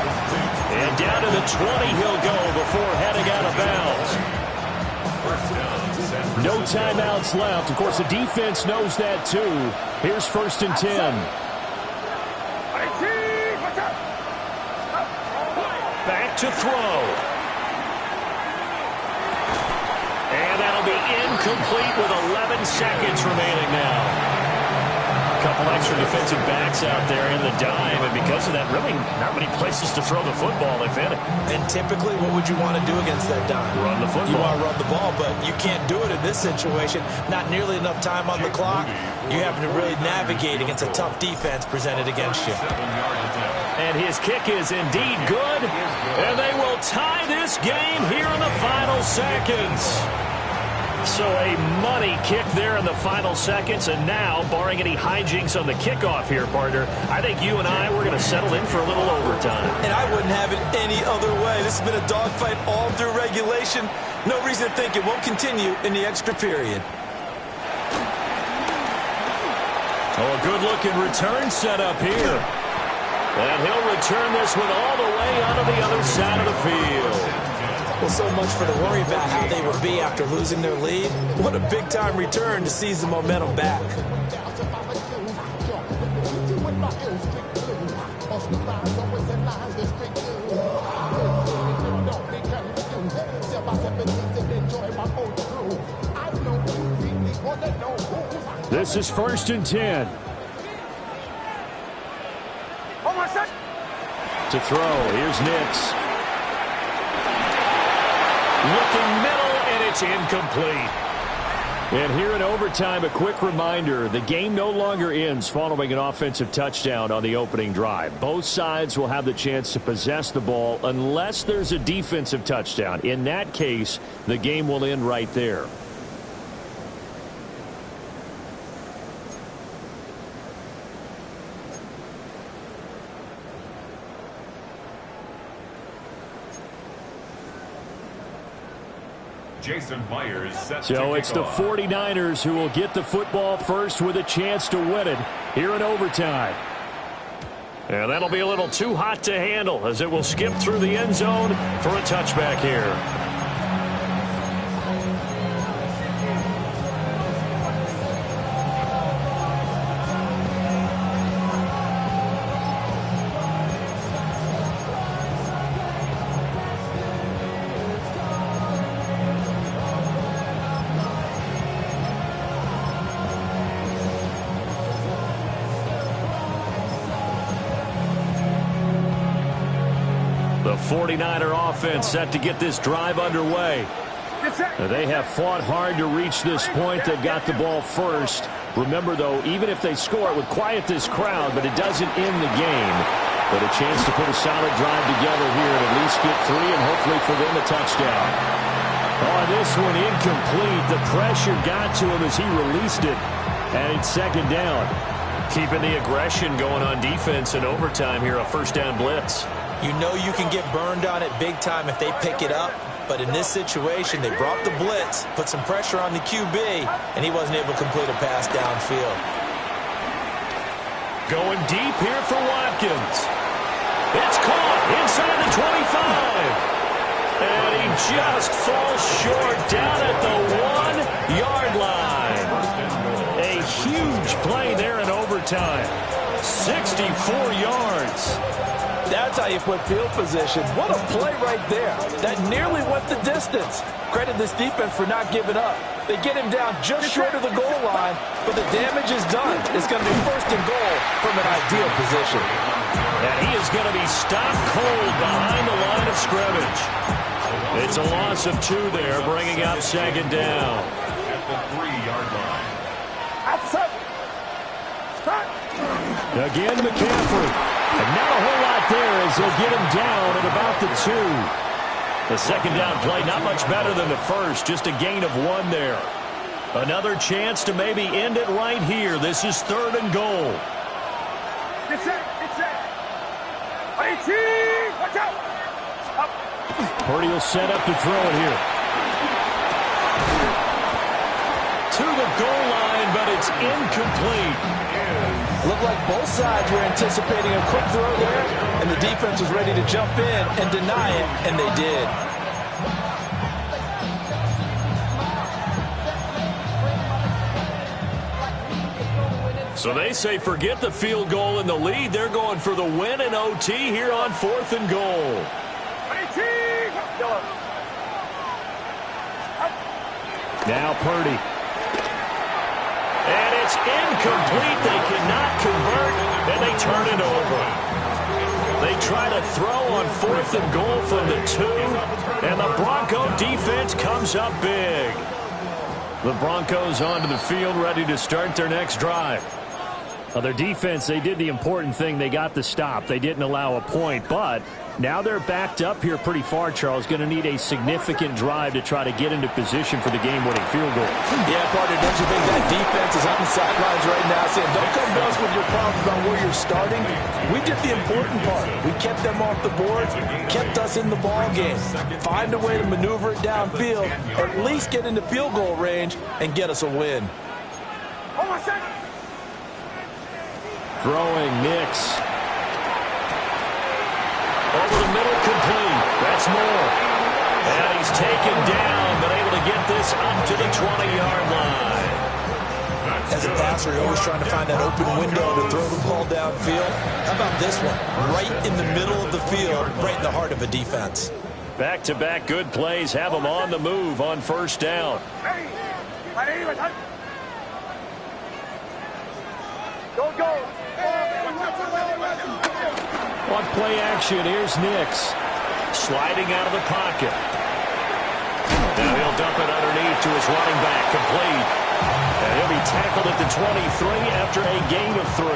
[SPEAKER 1] And down to the 20 he'll go before heading out of bounds. No timeouts left. Of course, the defense knows that too. Here's 1st and 10. Back to throw. And that'll be incomplete with 11 seconds remaining now. A couple extra defensive backs out there in the dime, and because of that, really not many places to throw the football, if any.
[SPEAKER 5] And typically, what would you want to do against that dime?
[SPEAKER 1] Run the football.
[SPEAKER 5] You want to run the ball, but you can't do it in this situation. Not nearly enough time on the clock. You have to really navigate against a tough defense presented against you.
[SPEAKER 1] And his kick is indeed good, and they will tie this game here in the final seconds. So a money kick there in the final seconds, and now, barring any hijinks on the kickoff here, partner, I think you and I, we're going to settle in for a little overtime.
[SPEAKER 3] And I wouldn't have it any other way. This has been a dogfight all through regulation. No reason to think it won't continue in the extra period.
[SPEAKER 1] Oh, a good-looking return set up here. And he'll return this one all the way onto the other side of the field.
[SPEAKER 3] Well, so much for the worry about how they would be after losing their lead. What a big-time return to seize the momentum back.
[SPEAKER 1] This is 1st and 10. To throw, here's Nix. Looking middle, and it's incomplete. And here in overtime, a quick reminder, the game no longer ends following an offensive touchdown on the opening drive. Both sides will have the chance to possess the ball unless there's a defensive touchdown. In that case, the game will end right there.
[SPEAKER 2] Jason Myers set
[SPEAKER 1] So it's the 49ers who will get the football first with a chance to win it here in overtime. And that'll be a little too hot to handle as it will skip through the end zone for a touchback here. The 49er offense set to get this drive underway. They have fought hard to reach this point. They've got the ball first. Remember, though, even if they score, it would quiet this crowd, but it doesn't end the game. But a chance to put a solid drive together here and at least get 3 and hopefully for them a touchdown. Oh, this one incomplete. The pressure got to him as he released it. And it's 2nd down. Keeping the aggression going on defense in overtime here, a 1st down blitz.
[SPEAKER 3] You know you can get burned on it big time if they pick it up. But in this situation, they brought the blitz, put some pressure on the QB, and he wasn't able to complete a pass downfield.
[SPEAKER 1] Going deep here for Watkins. It's caught inside the 25. And he just falls short down at the 1-yard line. A huge play there in overtime. 64 yards.
[SPEAKER 3] That's how you put field position. What a play right there. That nearly went the distance. Credit this defense for not giving up. They get him down just short of the goal line, but the damage is done. It's going to be 1st and goal from an ideal position.
[SPEAKER 1] And he is going to be stopped cold behind the line of scrimmage. It's a loss of 2 there, bringing up 2nd down.
[SPEAKER 2] At the 3-yard line.
[SPEAKER 1] Again, McCaffrey. And not a whole lot there as they'll get him down at about the 2. The 2nd down play, not much better than the first, just a gain of 1 there. Another chance to maybe end it right here. This is 3rd and goal.
[SPEAKER 4] Get set. 18. Watch out. Up.
[SPEAKER 1] Purdy will set up to throw it here. To the goal line, but it's incomplete.
[SPEAKER 3] Looked like both sides were anticipating a quick throw there, and the defense was ready to jump in and deny it, and they did.
[SPEAKER 1] So they say forget the field goal and the lead. They're going for the win in OT here on 4th and goal.
[SPEAKER 4] 18.
[SPEAKER 1] Now Purdy. And it's incomplete. They cannot convert, and they turn it over. They try to throw on 4th and goal from the 2, and the Bronco defense comes up big. The Broncos onto the field, ready to start their next drive. Well, their defense, they did the important thing. They got the stop. They didn't allow a point, but now they're backed up here pretty far, Charles. Going to need a significant drive to try to get into position for the game-winning field goal.
[SPEAKER 3] Yeah, partner, don't you think that defense is on the sidelines right now saying, don't come to us with your problems about where you're starting. We did the important part. We kept them off the board, kept us in the ball game. Find a way to maneuver it downfield, at least get into field goal range, and get us a win.
[SPEAKER 1] Throwing Nix. Over the middle, complete. That's Moore. And he's taken down, but able to get this up to the 20-yard line.
[SPEAKER 5] As a passer, you're always trying to find that open window to throw the ball downfield. How about this one? Right in the middle of the field, right in the heart of a defense.
[SPEAKER 1] Back-to-back good plays have them on the move on first down.
[SPEAKER 4] Go.
[SPEAKER 1] On play action, here's Nix. Sliding out of the pocket. Now he'll dump it underneath to his running back, complete. And he'll be tackled at the 23 after a gain of 3.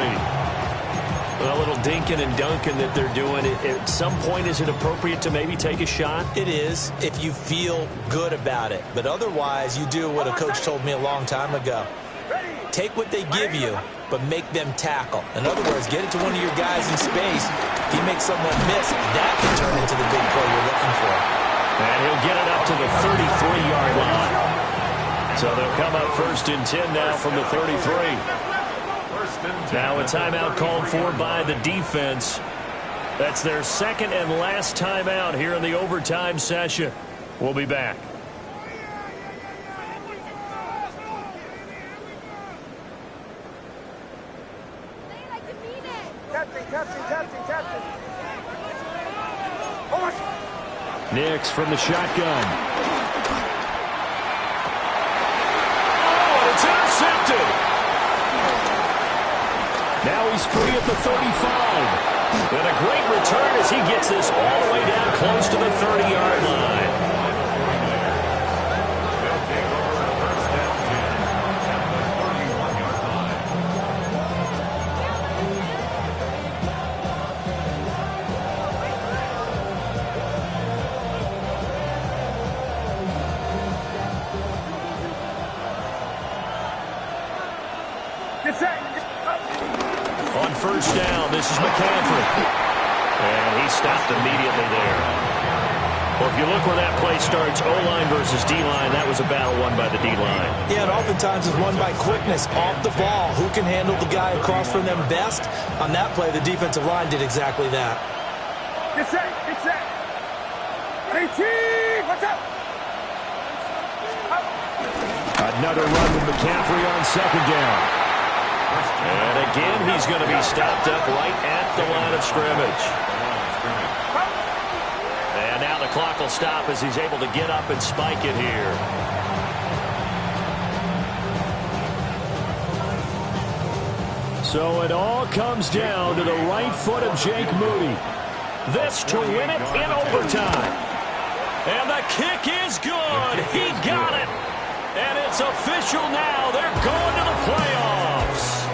[SPEAKER 1] A little dinking and dunking that they're doing. At some point, is it appropriate to maybe take a shot?
[SPEAKER 5] It is, if you feel good about it. But otherwise, you do what a coach told me a long time ago. Take what they give you, but make them tackle. In other words, get it to one of your guys in space. If you make someone miss, that can turn into the big play you're looking for.
[SPEAKER 1] And he'll get it up to the 33-yard line. So they'll come up 1st and 10 now from the 33. Now a timeout called for by the defense. That's their second and last timeout here in the overtime session. We'll be back.
[SPEAKER 4] Captain.
[SPEAKER 1] Nix from the shotgun. Oh, it's intercepted. Now he's free at the 35. And a great return as he gets this all the way down close to the 30-yard line. On first down, this is McCaffrey. And he stopped immediately there. Well, if you look where that play starts, O-line versus D-line, that was a battle won by the D-line.
[SPEAKER 5] Yeah, and oftentimes it's won by quickness off the ball. Who can handle the guy across from them best? On that play, the defensive line did exactly that.
[SPEAKER 4] Get set. 18, watch out.
[SPEAKER 1] Another run with McCaffrey on second down. And again, he's going to be stopped up right at the line of scrimmage. And now the clock will stop as he's able to get up and spike it here. So it all comes down to the right foot of Jake Moody. This to win it in overtime. And the kick is good. He got it. And it's official now. They're going to the playoffs.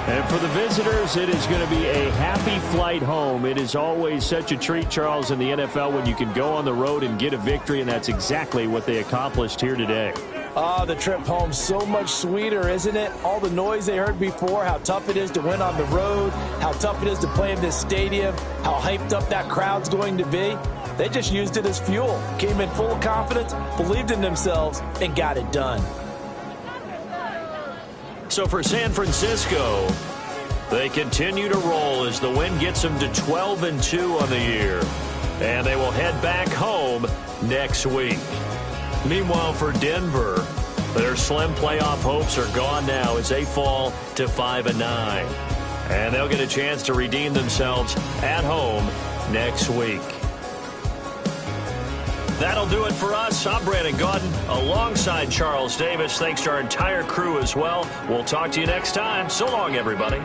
[SPEAKER 1] And for the visitors, it is going to be a happy flight home. It is always such a treat, Charles, in the NFL when you can go on the road and get a victory, and that's exactly what they accomplished here today.
[SPEAKER 3] Oh, the trip home so much sweeter, isn't it? All the noise they heard before, how tough it is to win on the road, how tough it is to play in this stadium, how hyped up that crowd's going to be. They just used it as fuel, came in full of confidence, believed in themselves, and got it done.
[SPEAKER 1] So for San Francisco, they continue to roll as the win gets them to 12-2 on the year. And they will head back home next week. Meanwhile, for Denver, their slim playoff hopes are gone now as they fall to 5-9. And they'll get a chance to redeem themselves at home next week. That'll do it for us. I'm Brandon Gaudin alongside Charles Davis. Thanks to our entire crew as well. We'll talk to you next time. So long, everybody.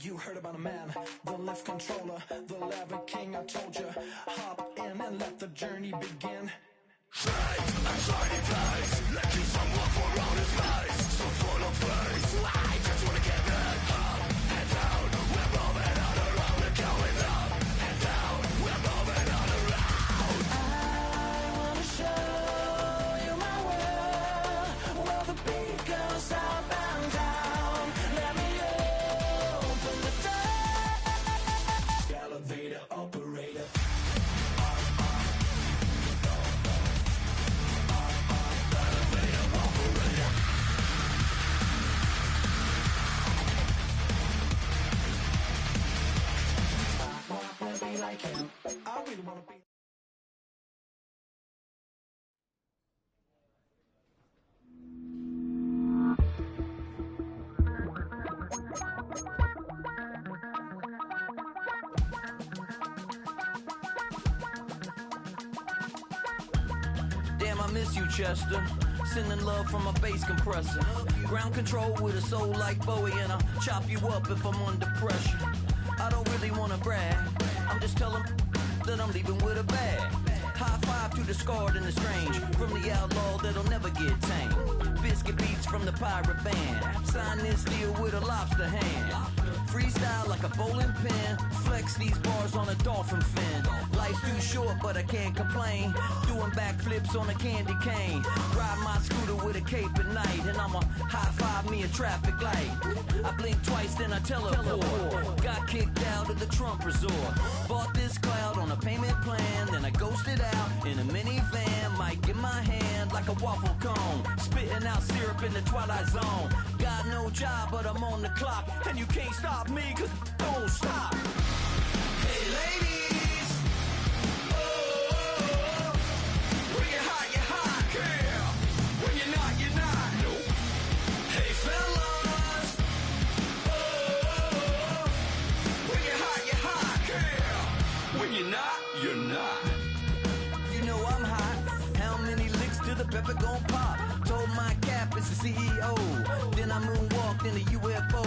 [SPEAKER 6] You heard about a man, the lift controller, the lever king, I told you. Hop in and let the journey begin.
[SPEAKER 7] Straight and shiny place, let you someone for all his face. So full of face, I just wanna get back up and down. We're moving on around, we're going up and down. We're moving on around.
[SPEAKER 6] I wanna show you my world, where the beat goes up and down. Let me open the door. Elevator operator. Like him. I really wanna be.
[SPEAKER 8] Damn, I miss you, Chester. Sending love from a bass compressor. Ground control with a soul like Bowie, and I'll chop you up if I'm under pressure. I don't really wanna brag, I'm just telling that I'm leaving with a bag. High five to the scarred and the strange, from the outlaw that'll never get tamed. Biscuit beats from the pirate band, sign this deal with a lobster hand. Freestyle like a bowling pin, flex these bars on a dolphin fin. Life's too short but I can't complain, doing backflips on a candy cane. Ride my scooter with a cape at night, and I'ma high five me a traffic light. I blink twice then I teleport, got kicked out of the Trump resort. Bought this cloud on a payment plan, then I ghosted out in a minivan. Mic in my hand like a waffle cone, spitting out syrup in the twilight zone. Got no job but I'm on the clock, and you can't stop me cause don't stop. Hey ladies, oh, when you're hot, girl. When you're not, you're not. Nope. Hey fellas, oh, when you're hot, girl. When you're not, you're not. You know I'm hot. How many licks till the pepper gon' pop? Told my cap it's the CEO. Then I moonwalked in a UFO.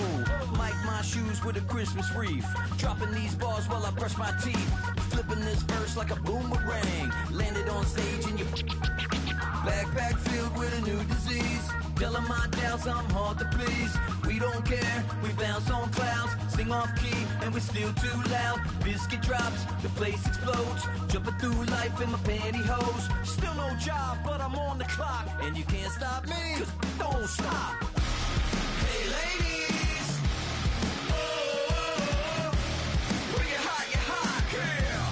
[SPEAKER 8] Mic my shoes with a Christmas wreath. Dropping these bars while I brush my teeth. Flipping this verse like a boomerang. Landed on stage in your backpack filled with a new disease. Telling my doubts I'm hard to please. We don't care, we bounce on clouds. Sing off key and we're still too loud. Biscuit drops, the place explodes. Jumping through life in my pantyhose. Still no job but I'm on the clock, and you can't stop me cause don't stop. Hey ladies, oh, when you're hot, girl.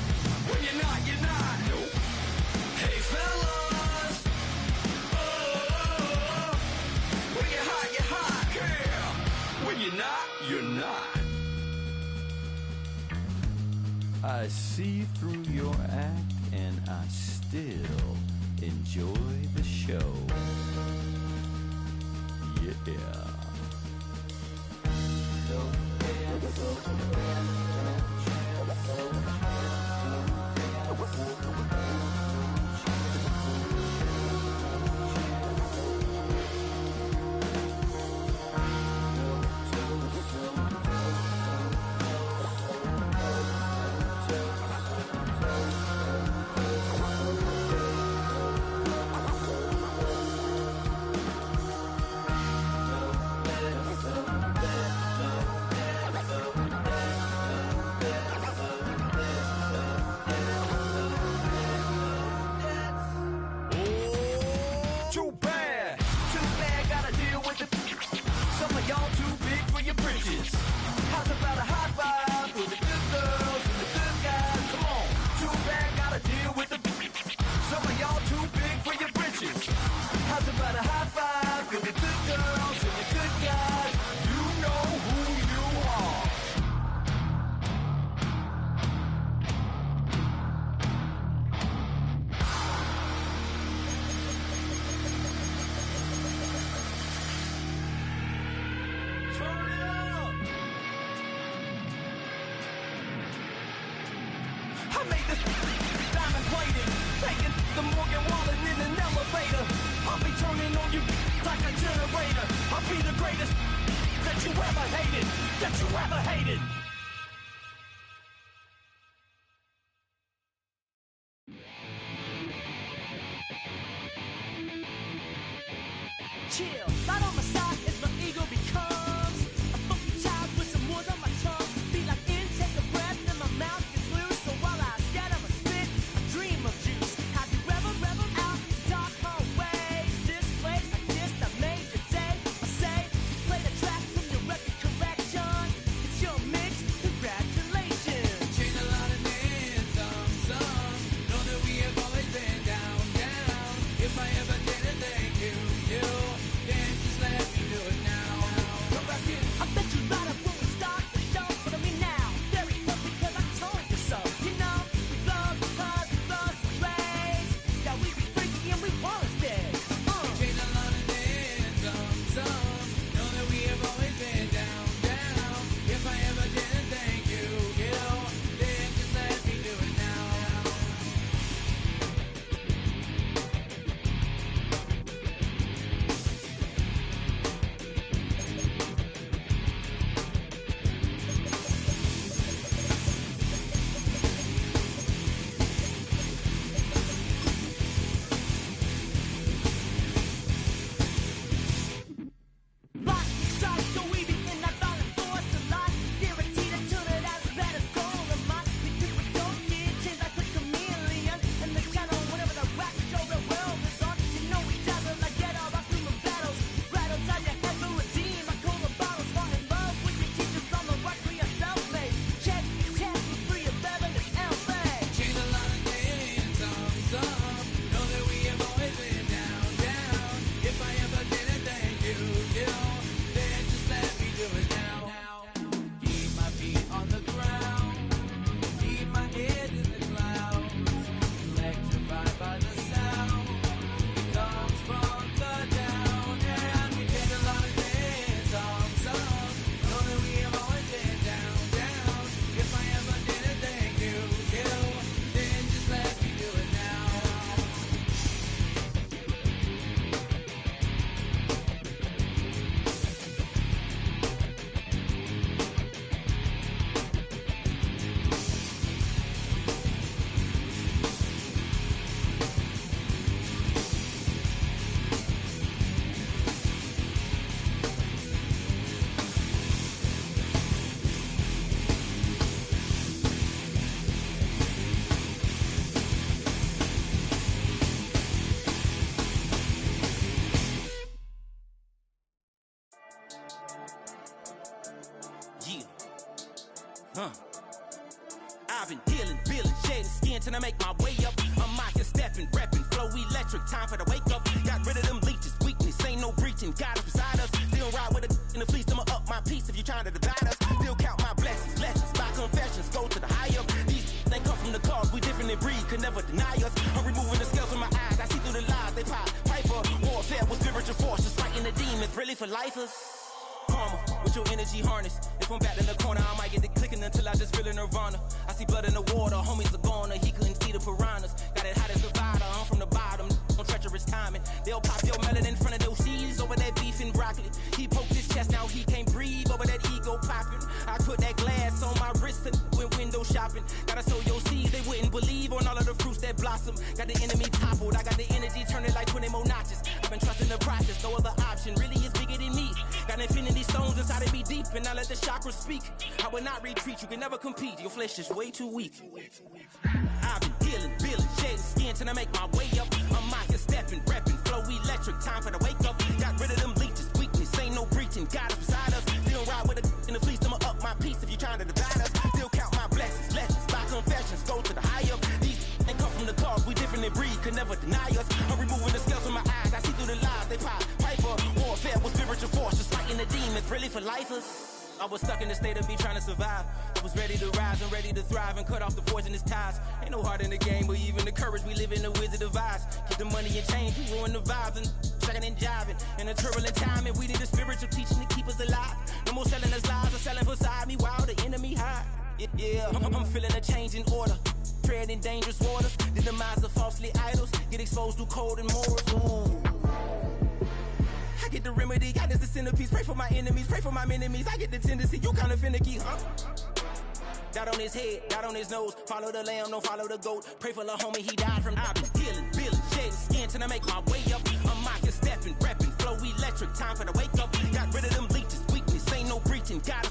[SPEAKER 8] When you're not, you're not. Nope. Hey fellas, oh, when you're hot, girl. When you're not, you're not. I see through your act and I still enjoy the show. Yeah.
[SPEAKER 1] that you ever hated, that you ever hated.
[SPEAKER 6] Chill, not on my side as my ego becomes a funky child with some words on my tongue. Feel like intake a breath and my mouth gets loose. So while I scatter my spit, I dream of juice. Have you ever reveled out in dark hallways? This place like this that made your day. I say, you play the track from your record collection. It's your mix, congratulations.
[SPEAKER 9] Changed a lot of names, some know that we have always been down. If I ever didn't thank you, then just let me do it now. Come back in.
[SPEAKER 6] I bet you light up when we start the show, but I mean now, very close because I told you so. You know, we love because we love the place. Yeah, we be freaky and we wanna stay.
[SPEAKER 9] Changed a lot of names, some know that we have always been down. If I ever didn't thank you, then just let me do it now.
[SPEAKER 6] Lightning strikes, so we begin that violent force of life. Guaranteed to turn it out better goal of mine. Because we don't get changed like a chameleon. And the channel, whenever the rap show the world is on, you know we dazzle like get all our human battles. Rattles out your head will redeem. I call the bottles, fall in love with your teachers on the rock for your self-made. Check, test, with 3 of 11 and LA.
[SPEAKER 9] Changed a lot of names, some know that we have always been down. If I ever didn't thank you, then just let me do it now. Keep my feet on the ground, keep my head in the clouds, electrified by the sound that comes from the down. And we changed a lot of names, some know that we have always been down. If I ever didn't thank you, then just let me do it now.
[SPEAKER 10] I've been dealing, feeling, shedding skin till I make my way up. I'm mocking, stepping, repping, flow electric. Time for the wake up. Got rid of them leeches, weakness, ain't no breaching. God is beside us. Still ride with a in the fleece. I'ma up my piece if you trying to divide us. Still count my blessings, lessons, by confessions. Go to the high up. These they come from the cause. We different in breed, could never deny us. I'm removing the scales from my eyes. I see through the lies. They pop, piper, warfare with spiritual forces. Fighting the demons, really for lifers. Karma, with your energy harness. If I'm back in the corner, I might get it clicking until I just feel a nirvana. I see blood in the water, homies are gone, he couldn't see the piranhas. Got it hot as Nevada, I'm from the bottom, on treacherous timing. They'll pop your melon in front of those seeds over that beef and broccoli. He poked his chest, now he can't breathe over that ego popping. I put that glass on my wrist and went window shopping. Gotta sow your seeds, they wouldn't believe on all of the fruits that blossom. Got the enemy toppled, I got the energy turning like 20 more notches. I've been trusting the process, no other option really is bigger than me. Got infinity stones inside of me deep, and I let the chakras speak. I will not retreat, you can never compete, your flesh is way too weak. I've been dealing, feeling, shedding skin till I make my way up. I'm mocking, stepping, repping, flow electric, time for the wake up. Got rid of them leeches, weakness, ain't no breaching. God is beside us, still ride with a in the fleece. I'ma up my piece if you trying to divide us. Still count my blessings, lessons, by confessions, go to the high up. These ain't come from the cause, we different in breed, could never deny us. I'm removing the scales from my eyes, I see through the lies. They pop, piper, warfare with spiritual forces, fighting the demons, really for lifers. I was stuck in the state of me trying to survive. I was ready to rise and ready to thrive and cut off the poisonous ties. Ain't no heart in the game, but even the courage we live in the Wizard of Oz. Get the money and change, we ruin the vibes and shucking and jiving. In a turbulent time, and we need a spiritual teaching to keep us alive. No more selling us lies or selling beside me while the enemy hide. Yeah, I'm feeling a change in order. Treading dangerous waters. The demise of falsely idols. Get exposed to cold and morals. Ooh. I get the remedy. God is the centerpiece. Pray for my enemies, pray for my enemies. I get the tendency, you kinda finicky, huh? Dot on his head, dot on his nose. Follow the lamb, don't follow the goat. Pray for the homie, he died from. I've been peeling, peeling, shedding skin till I make my way up. I'm mocking, stepping, repping, flow electric. Time for the wake up. Got rid of them leeches, weakness, ain't no breaching. Got